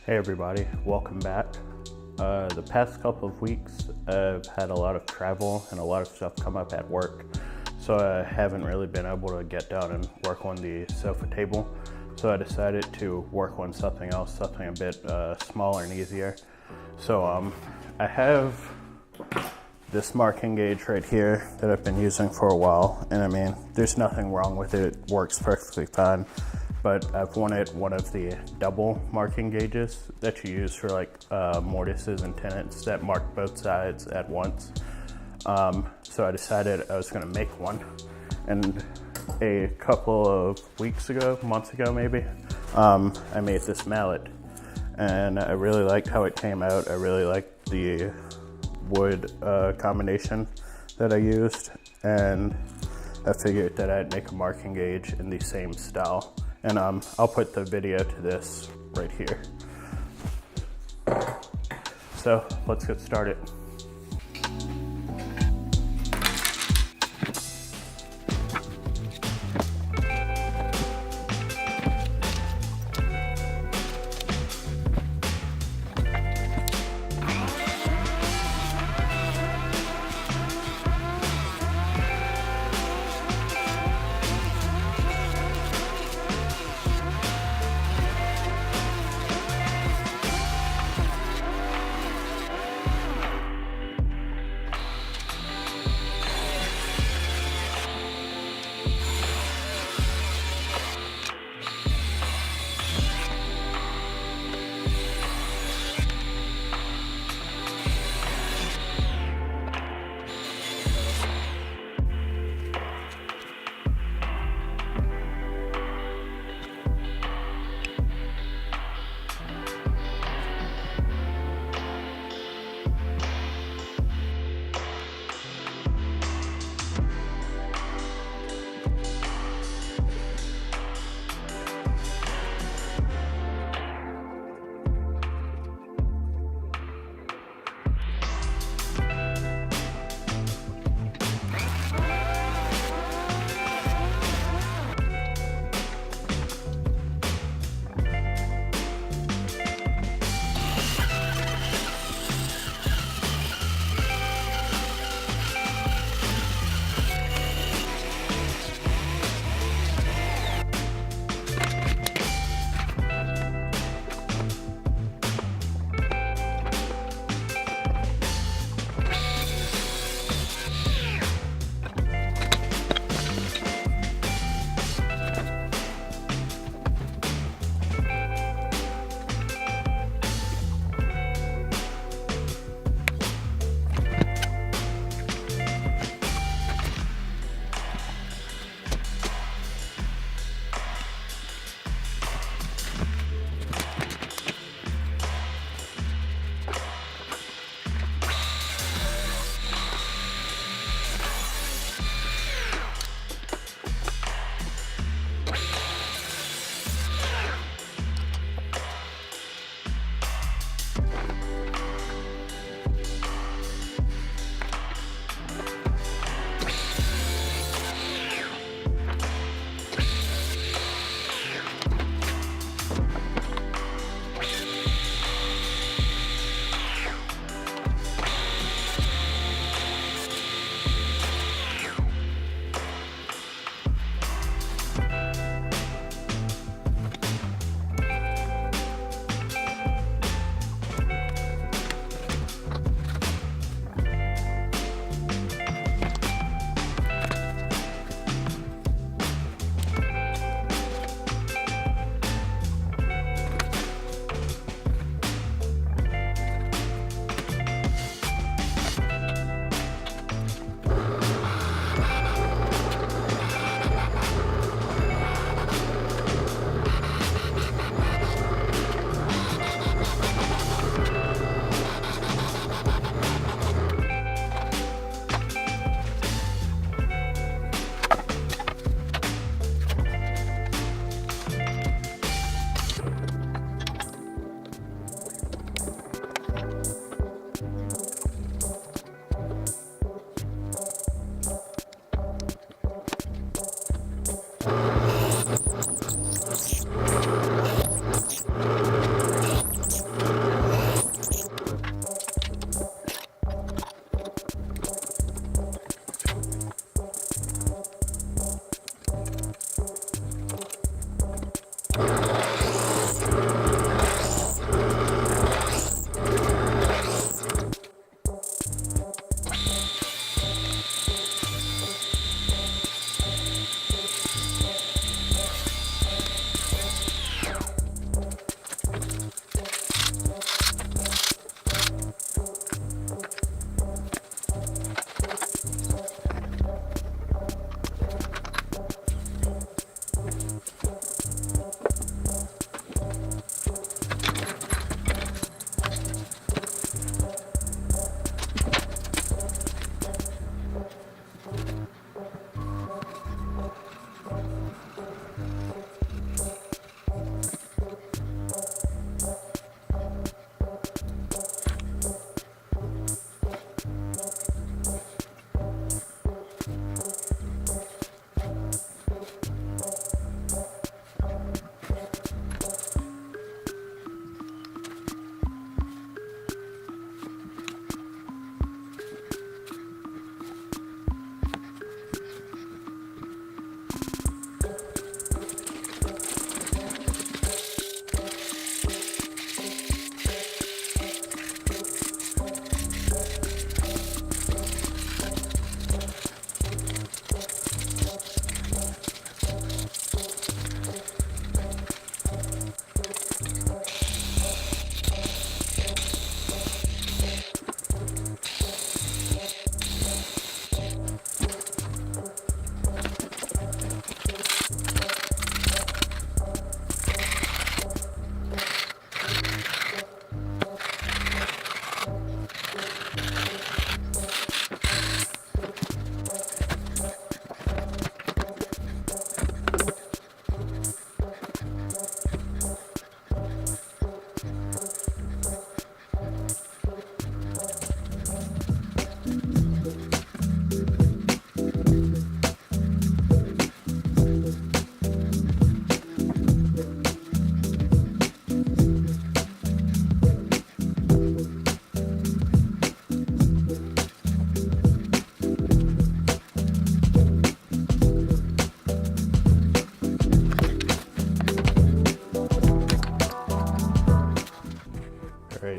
Hey everybody, welcome back. The past couple of weeks I've had a lot of travel and a lot of stuff come up at work, so I haven't really been able to get down and work on the sofa table. So I decided to work on something else, something a bit smaller and easier. So I have this marking gauge right here that I've been using for a while, and I mean, there's nothing wrong with it, it works perfectly fine. But I've wanted one of the double marking gauges that you use for like mortises and tenons that mark both sides at once. So I decided I was gonna make one. And a couple of months ago maybe, I made this mallet. And I really liked how it came out. I really liked the wood combination that I used. And I figured that I'd make a marking gauge in the same style. And I'll put the video to this right here. So let's get started.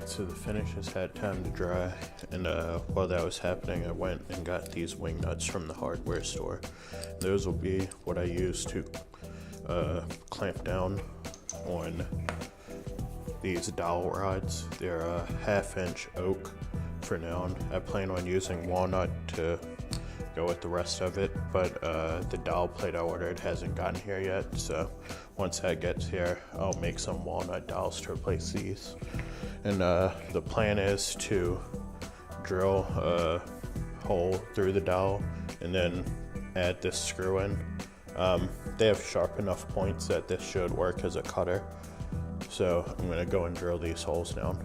Alright, so the finishes had time to dry, and while that was happening, I went and got these wing nuts from the hardware store. Those will be what I use to clamp down on these dowel rods. They're a 1/2-inch oak for now. I plan on using walnut to go with the rest of it, but the dowel plate I ordered hasn't gotten here yet, so once that gets here, I'll make some walnut dowels to replace these. And the plan is to drill a hole through the dowel and then add this screw in. They have sharp enough points that this should work as a cutter, so I'm going to go and drill these holes down.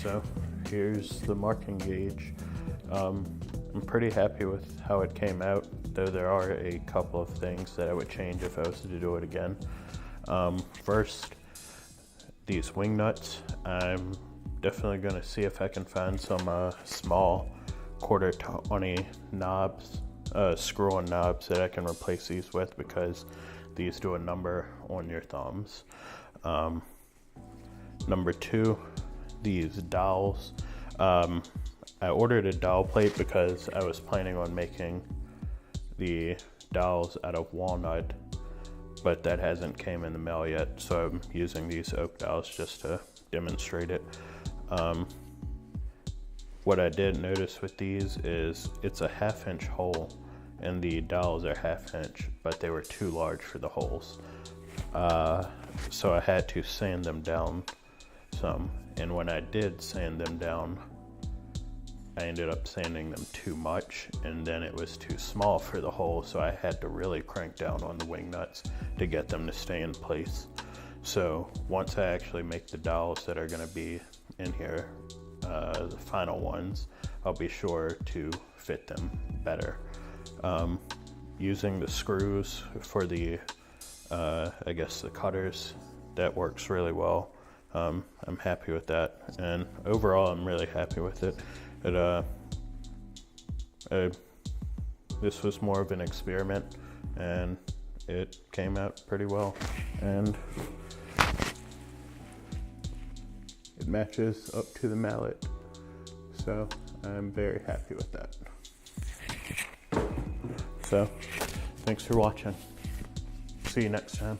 So here's the marking gauge. I'm pretty happy with how it came out, though there are a couple of things that I would change if I was to do it again. First, these wing nuts. I'm definitely going to see if I can find some small 1/4-20 knobs, screw-on knobs that I can replace these with, because these do a number on your thumbs. Number 2, these dowels. I ordered a dowel plate because I was planning on making the dowels out of walnut, but that hasn't came in the mail yet, so I'm using these oak dowels just to demonstrate it. What I did notice with these is it's a 1/2-inch hole, and the dowels are 1/2-inch, but they were too large for the holes. So I had to sand them down some, and when I did sand them down, I ended up sanding them too much, and then it was too small for the hole, so I had to really crank down on the wing nuts to get them to stay in place. So once I actually make the dowels that are going to be in here, the final ones, I'll be sure to fit them better. Using the screws for the I guess the cutters, that works really well. I'm happy with that, and overall I'm really happy with it. This was more of an experiment, and it came out pretty well, and it matches up to the mallet, so I'm very happy with that. So thanks for watching. See you next time.